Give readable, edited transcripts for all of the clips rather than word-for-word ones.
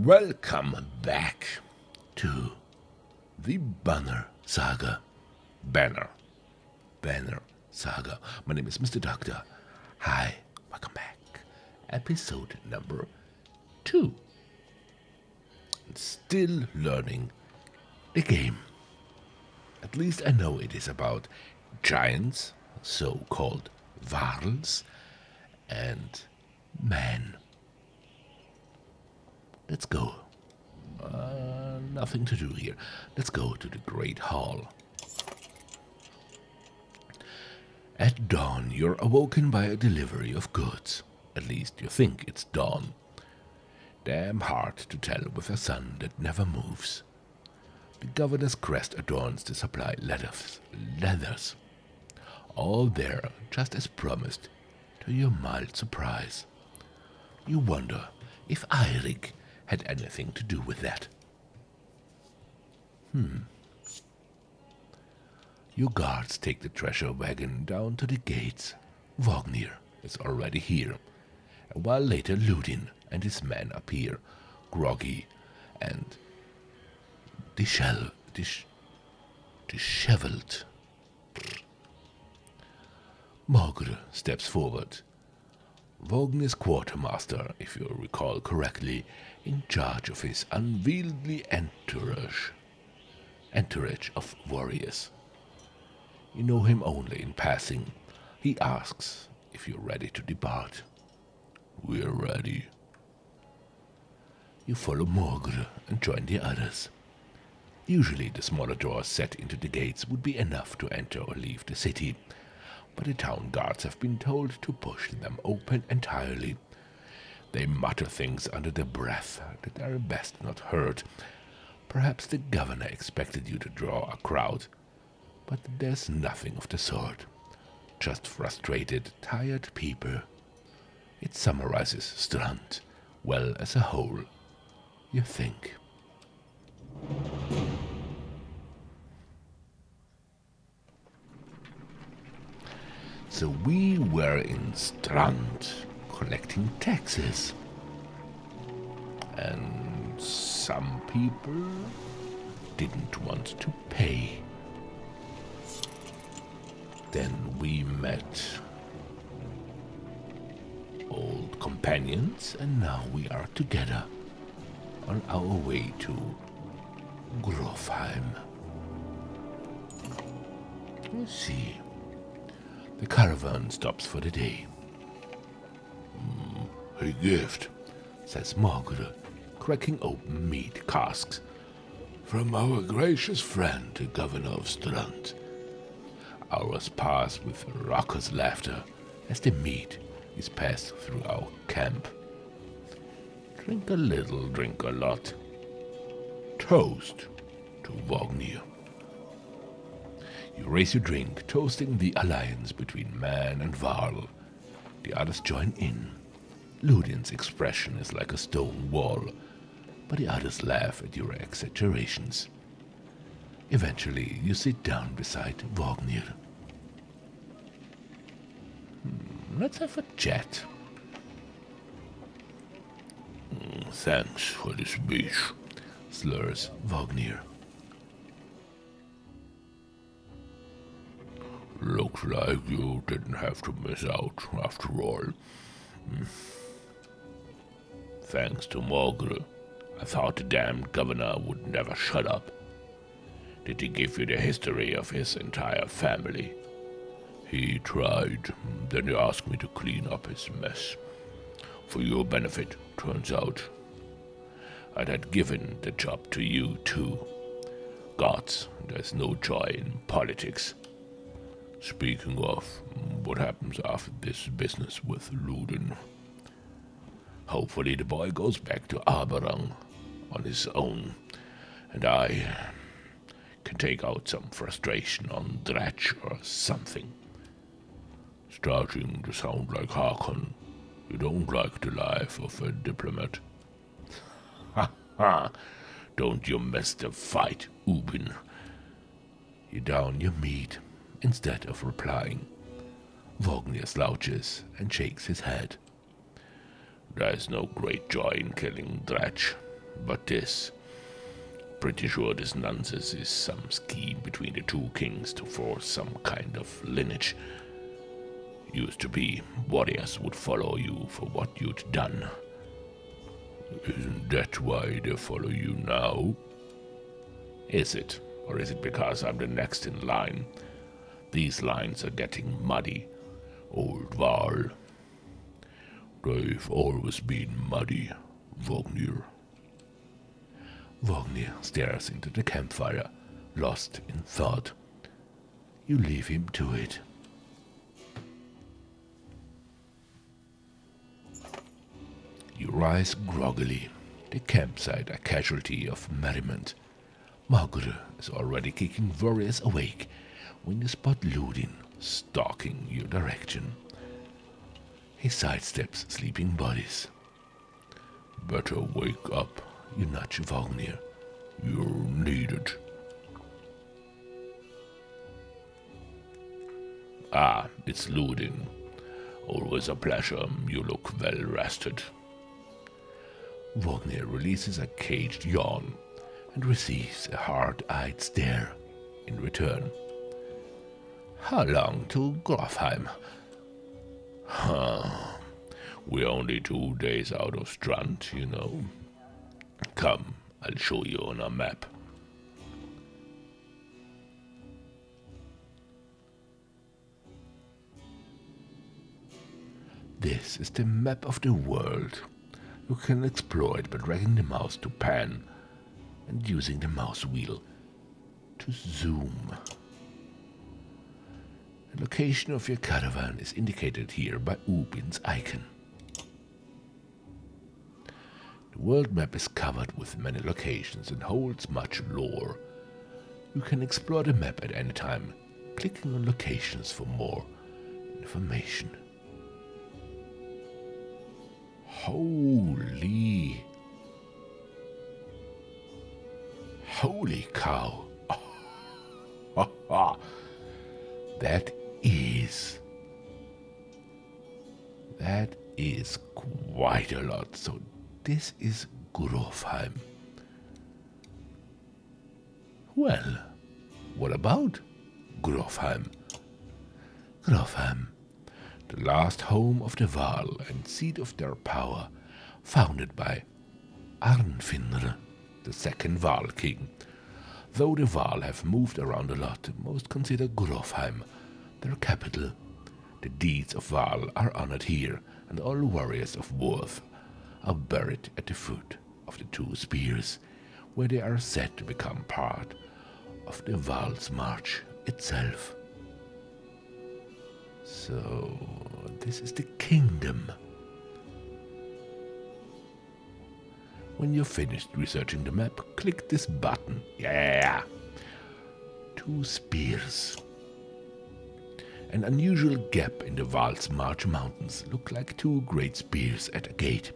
Welcome back to the Banner Saga. Banner Saga. My name is Mr. Doktor. Hi, welcome back. Episode number 2. Still learning the game. At least I know it is about giants, so-called warls, and men. Let's go. Nothing to do here. Let's go to the Great Hall. At dawn, you're awoken by a delivery of goods. At least you think it's dawn. Damn hard to tell with a sun that never moves. The governor's crest adorns the supply leathers. All there, just as promised, to your mild surprise. You wonder if Eirik had anything to do with that. Your guards take the treasure wagon down to the gates. Vognir is already here. A while later, Ludin and his men appear, groggy and disheveled. Mogr steps forward. Vognir's quartermaster, if you recall correctly, in charge of his unwieldy entourage of warriors. You know him only in passing. He asks if you're ready to depart. We're ready. You follow Mogr and join the others. Usually the smaller doors set into the gates would be enough to enter or leave the city, but the town guards have been told to push them open entirely. They mutter things under their breath that are best not heard. Perhaps the governor expected you to draw a crowd, but there's nothing of the sort. Just frustrated, tired people. It summarizes Strand well as a whole, you think. So we were in Strand collecting taxes. And some people didn't want to pay. Then we met old companions, and now we are together on our way to Grofheim. Let's see. The caravan stops for the day. A gift, says Mogr, cracking open meat casks. From our gracious friend, the governor of Strand. Hours pass with raucous laughter as the meat is passed through our camp. Drink a little, drink a lot. Toast to Vognir. You raise your drink, toasting the alliance between man and varl. The others join in. Ludin's expression is like a stone wall, but the others laugh at your exaggerations. Eventually, you sit down beside Vognir. Let's have a chat. Thanks for the speech, slurs Vognir. Looks like you didn't have to miss out after all. Thanks to Mogr. I thought the damned governor would never shut up. Did he give you the history of his entire family? He tried. Then he asked me to clean up his mess. For your benefit, turns out. I had given the job to you, too. Gods, there's no joy in politics. Speaking of, what happens after this business with Ludin? Hopefully the boy goes back to Aberang on his own, and I can take out some frustration on Dredge or something. Starting to sound like Hakon. You don't like the life of a diplomat. Ha ha! Don't you miss the fight, Ubin. You down your meat instead of replying. Vognir slouches and shakes his head. There's no great joy in killing Dredge. But this, pretty sure this nonsense is some scheme between the two kings to force some kind of lineage. Used to be warriors would follow you for what you'd done. Isn't that why they follow you now? Is it? Or is it because I'm the next in line? These lines are getting muddy. Old Val. They've always been muddy, Vognir. Vognir stares into the campfire, lost in thought. You leave him to it. You rise groggily, the campsite a casualty of merriment. Magre is already kicking warriors awake when you spot Ludin stalking your direction. He sidesteps sleeping bodies. Better wake up, you nudge Vognir. You're needed. Ah, it's Ludin. Always a pleasure. You look well rested. Vognir releases a caged yawn and receives a hard-eyed stare in return. How long to Grofheim? We're only 2 days out of Strand, you know. Come, I'll show you on a map. This is the map of the world. You can explore it by dragging the mouse to pan and using the mouse wheel to zoom. The location of your caravan is indicated here by Ubin's icon. The world map is covered with many locations and holds much lore. You can explore the map at any time, clicking on locations for more information. Holy cow. That is quite a lot. So this is Grofheim. Well, what about Grofheim? Grofheim, the last home of the Val and seat of their power, founded by Arnfinnr, the second Val king. Though the Val have moved around a lot, most consider Grofheim their capital. The deeds of Val are honored here, and all warriors of worth are buried at the foot of the two spears, where they are said to become part of the Val's march itself. So, this is the kingdom. When you're finished researching the map, click this button. Yeah! 2 spears. An unusual gap in the Val's March Mountains look like 2 great spears at a gate.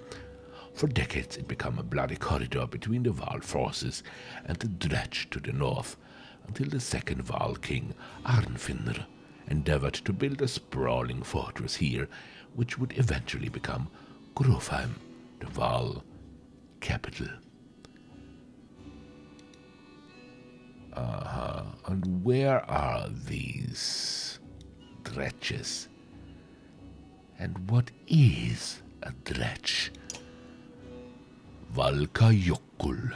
For decades it became a bloody corridor between the Val forces and the Dredge to the north, until the second Val king, Arnfinnr, endeavored to build a sprawling fortress here, which would eventually become Grofheim, the Val capital. And where are these dredges? And what is a dredge? Valkajökull.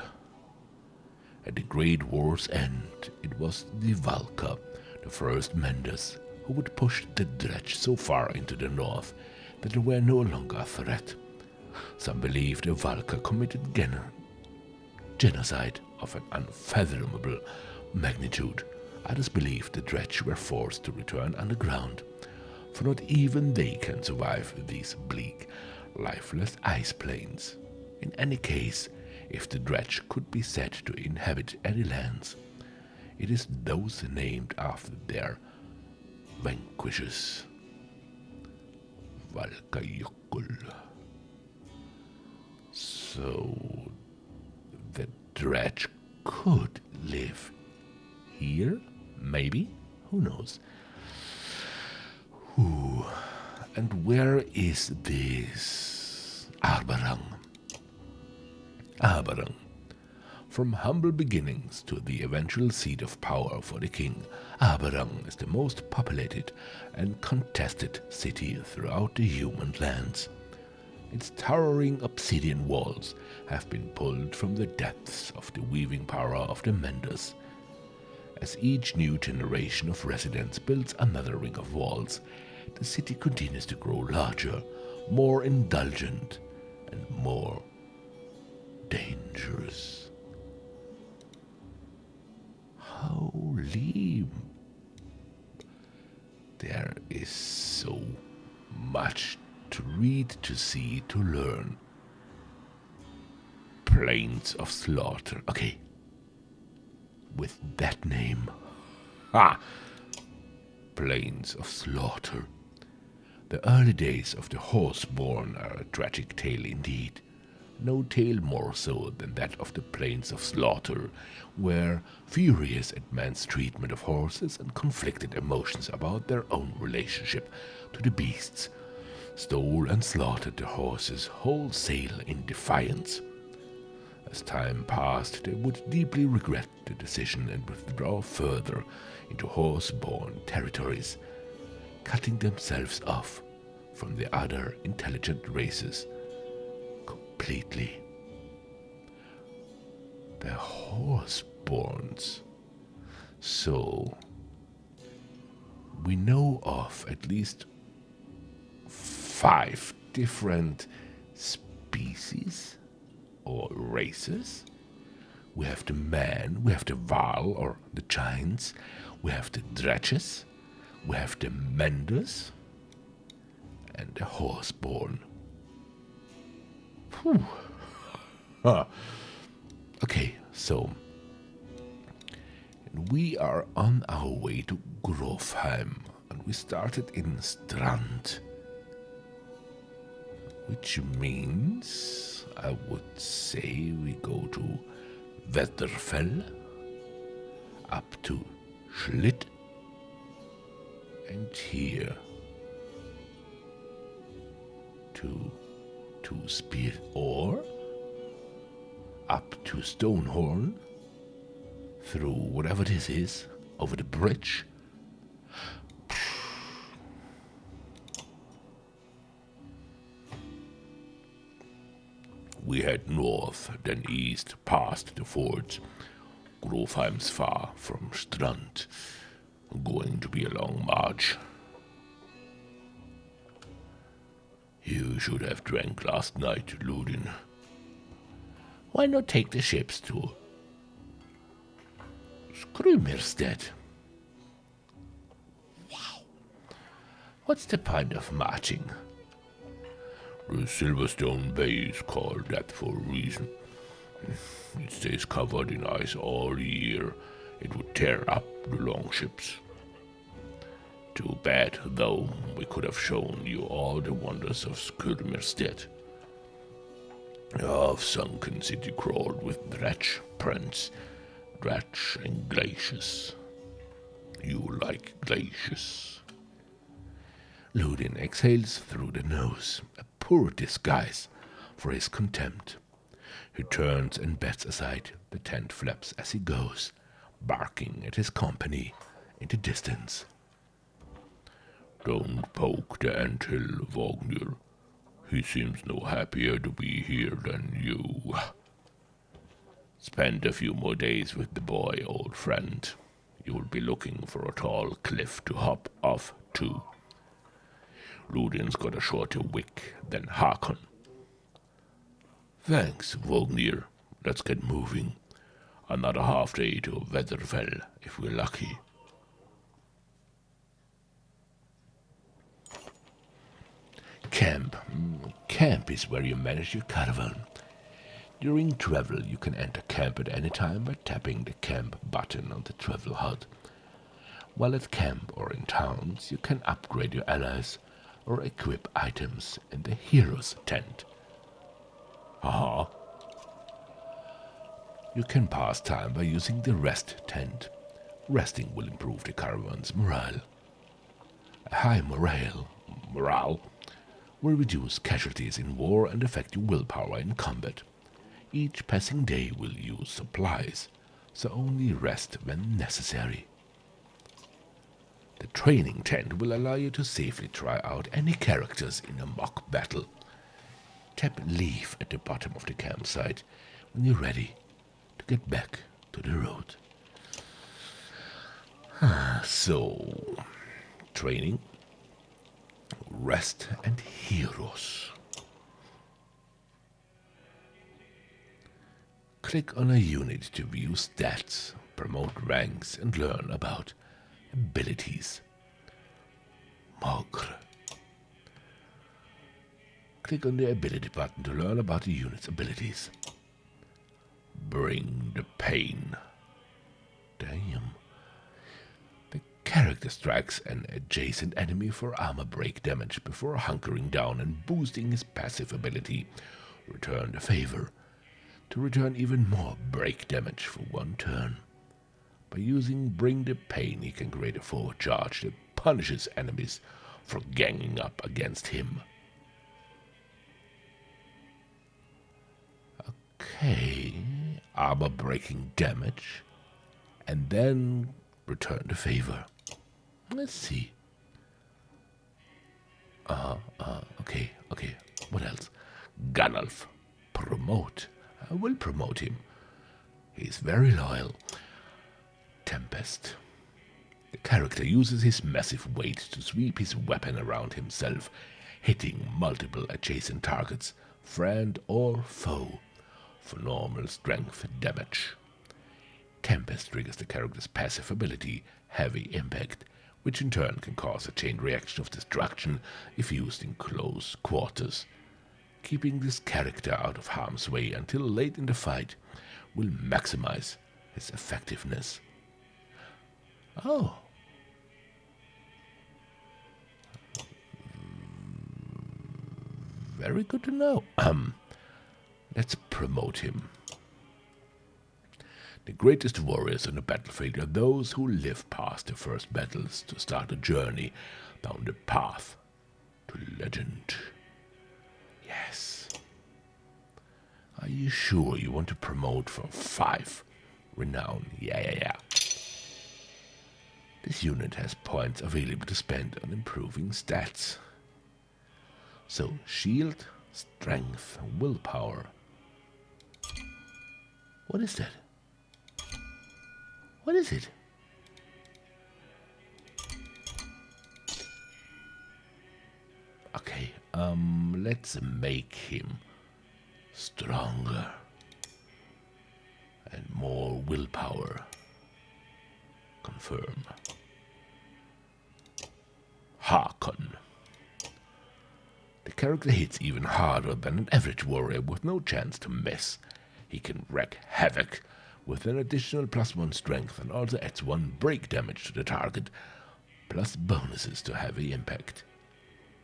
At the Great War's end, it was the Valka, the first Menders, who would push the dredge so far into the north that they were no longer a threat. Some believe the Valka committed genocide of an unfathomable magnitude. Others believe the Dredge were forced to return underground, for not even they can survive these bleak, lifeless ice plains. In any case, if the Dredge could be said to inhabit any lands, it is those named after their vanquishers. Valkajökull. So, the Dredge could live here, maybe? Who knows? And where is this Arbarang? Aberang. From humble beginnings to the eventual seat of power for the king, Aberang is the most populated and contested city throughout the human lands. Its towering obsidian walls have been pulled from the depths of the weaving power of the Menders. As each new generation of residents builds another ring of walls, the city continues to grow larger, more indulgent, and more dangerous. Holy... There is so much to read, to see, to learn. Plains of Slaughter. Okay. With that name. Ah! Plains of Slaughter. The early days of the Horseborn are a tragic tale indeed. No tale more so than that of the Plains of Slaughter, where, furious at man's treatment of horses and conflicted emotions about their own relationship to the beasts, stole and slaughtered the horses wholesale in defiance. As time passed, they would deeply regret the decision and withdraw further into horse-born territories, cutting themselves off from the other intelligent races completely. The horse-borns. So, we know of at least 5 different species or races. We have the man, we have the Val or the giants, we have the Dredges, we have the Menders, and the Horseborn. Whew. Okay, so we are on our way to Grofheim, and we started in Strand, which means I would say we go to Wetterfell, up to Schlitt, and here to Spear, or up to Stonehorn, through whatever this is, over the bridge. We head north, then east, past the fords. Grofheim's far from Strand. Going to be a long march. You should have drank last night, Ludin. Why not take the ships to Skrymirstead? Wow. What's the point of marching? The Silverstone Bay is called that for a reason. It stays covered in ice all year. It would tear up the longships. Too bad, though, we could have shown you all the wonders of Skrymirstead. Of sunken city crawled with Dredge, Prince, Dredge and glaciers. You like glaciers. Ludin exhales through the nose, a poor disguise for his contempt. He turns and bets aside the tent flaps as he goes, barking at his company in the distance. Don't poke the anthill, Vognir. He seems no happier to be here than you. Spend a few more days with the boy, old friend. You'll be looking for a tall cliff to hop off to. Ludin's got a shorter wick than Hakon. Thanks, Vognir. Let's get moving. Another half day to Wetterfell, if we're lucky. Camp. Camp is where you manage your caravan. During travel, you can enter camp at any time by tapping the camp button on the travel HUD. While at camp or in towns, you can upgrade your allies or equip items in the hero's tent. Haha. You can pass time by using the rest tent. Resting will improve the caravan's morale. A high morale will reduce casualties in war and affect your willpower in combat. Each passing day will use supplies, so only rest when necessary. The training tent will allow you to safely try out any characters in a mock battle. Tap leave at the bottom of the campsite when you're ready to get back to the road. So, training, rest, and heroes. Click on a unit to view stats, promote ranks, and learn about abilities. Mogre. Click on the ability button to learn about the unit's abilities. Bring the pain. Damn. The character strikes an adjacent enemy for armor break damage before hunkering down and boosting his passive ability. Return the favor to return even more break damage for one turn. By using Bring the Pain, he can create a forward charge that punishes enemies for ganging up against him. Okay, armor breaking damage, and then return the favor. Let's see. Okay. What else? Gunnulf. Promote. I will promote him. He's very loyal. Tempest. The character uses his massive weight to sweep his weapon around himself, hitting multiple adjacent targets, friend or foe, for normal strength damage. Tempest triggers the character's passive ability, Heavy Impact, which in turn can cause a chain reaction of destruction if used in close quarters. Keeping this character out of harm's way until late in the fight will maximize his effectiveness. Oh. Very good to know. Let's promote him. The greatest warriors on the battlefield are those who live past the first battles to start a journey down the path to legend. Yes. Are you sure you want to promote for 5 renown? Yeah. This unit has points available to spend on improving stats. So, shield, strength, willpower. What is that? What is it? Okay, let's make him stronger and more willpower. Confirm. Harkon. The character hits even harder than an average warrior with no chance to miss. He can wreak havoc with an additional +1 strength and also adds 1 break damage to the target, plus bonuses to heavy impact.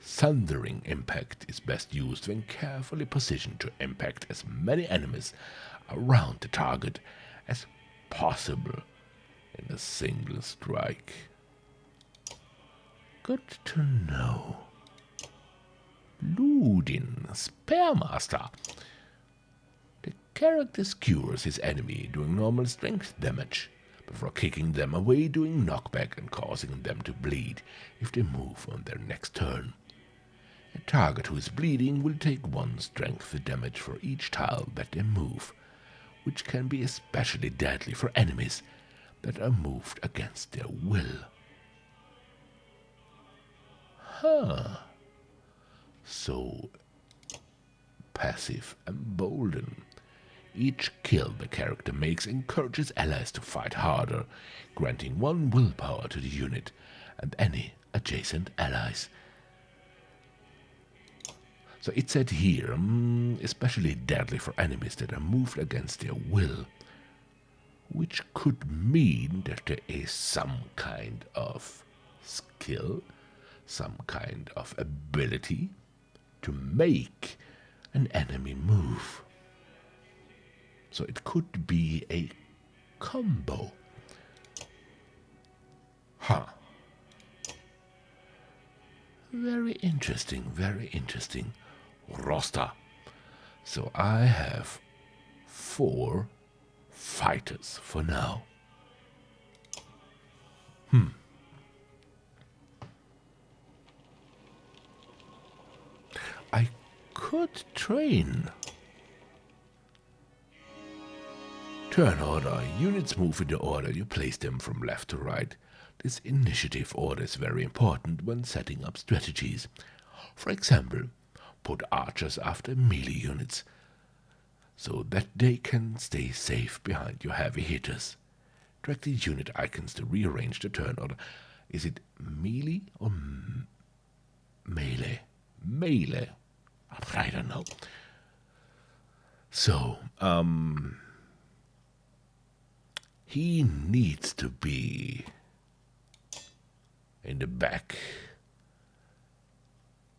Thundering Impact is best used when carefully positioned to impact as many enemies around the target as possible in a single strike. Good to know. Ludin, Spearmaster. The character skewers his enemy doing normal strength damage, before kicking them away doing knockback and causing them to bleed if they move on their next turn. A target who is bleeding will take 1 strength damage for each tile that they move, which can be especially deadly for enemies that are moved against their will. So, passive Embolden. Each kill the character makes encourages allies to fight harder, granting 1 willpower to the unit and any adjacent allies. So it said here, especially deadly for enemies that are moved against their will, which could mean that there is some kind of skill, some kind of ability to make an enemy move. So it could be a combo. Very interesting, very interesting. Roster. So I have 4 fighters for now. I could train. Turn order. Units move in the order you place them from left to right. This initiative order is very important when setting up strategies. For example, put archers after melee units, so that they can stay safe behind your heavy hitters. Drag the unit icons to rearrange the turn order. Is it melee or melee? Melee. I don't know. So, he needs to be in the back.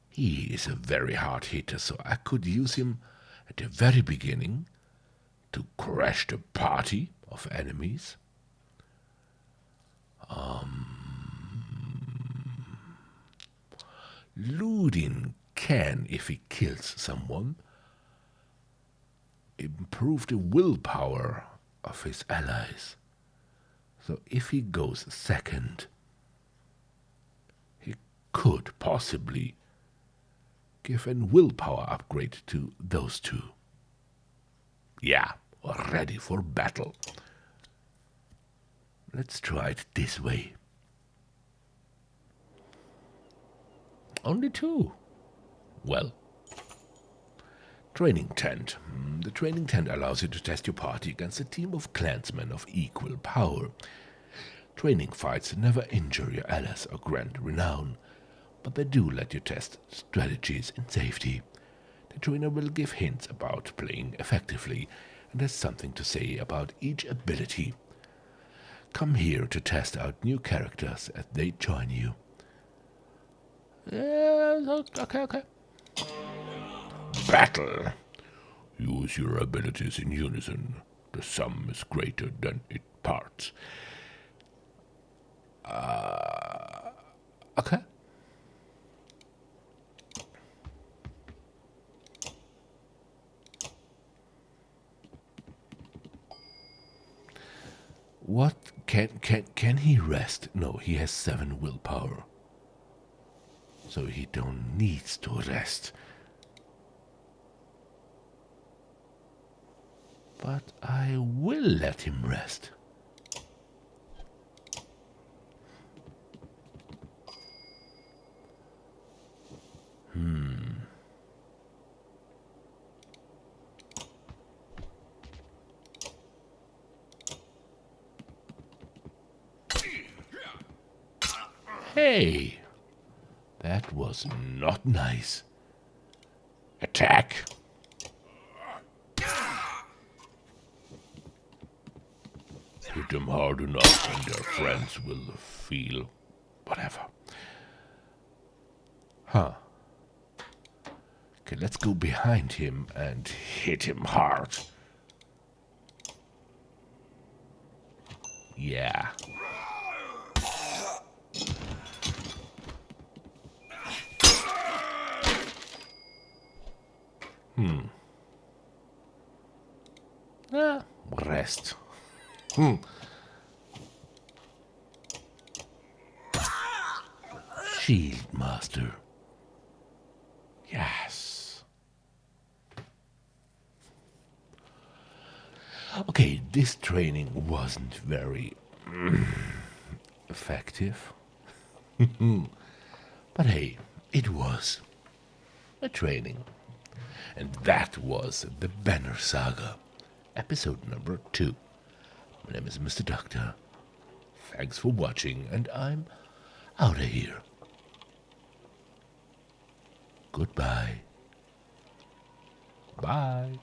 He is a very hard hitter, so I could use him at the very beginning to crash the party of enemies. Looting can, if he kills someone, improve the willpower of his allies. So if he goes second, he could possibly give a willpower upgrade to those two. Yeah, ready for battle. Let's try it this way. Only 2. Well. Training tent. The training tent allows you to test your party against a team of clansmen of equal power. Training fights never injure your allies or grant renown, but they do let you test strategies in safety. The trainer will give hints about playing effectively and has something to say about each ability. Come here to test out new characters as they join you. Okay. Battle. Use your abilities in unison. The sum is greater than its parts. Okay. What can he rest? No, he has 7 willpower. So he don't needs to rest. But I will let him rest. Hey, that was not nice. Attack. Hit them hard enough and their friends will feel whatever. Okay, let's go behind him and hit him hard. Yeah. Rest. Shield Master. Yes. Okay, this training wasn't very effective. But hey, it was a training. And that was the Banner Saga, episode number 2. My name is Mr. Doktor. Thanks for watching, and I'm out of here. Goodbye. Bye.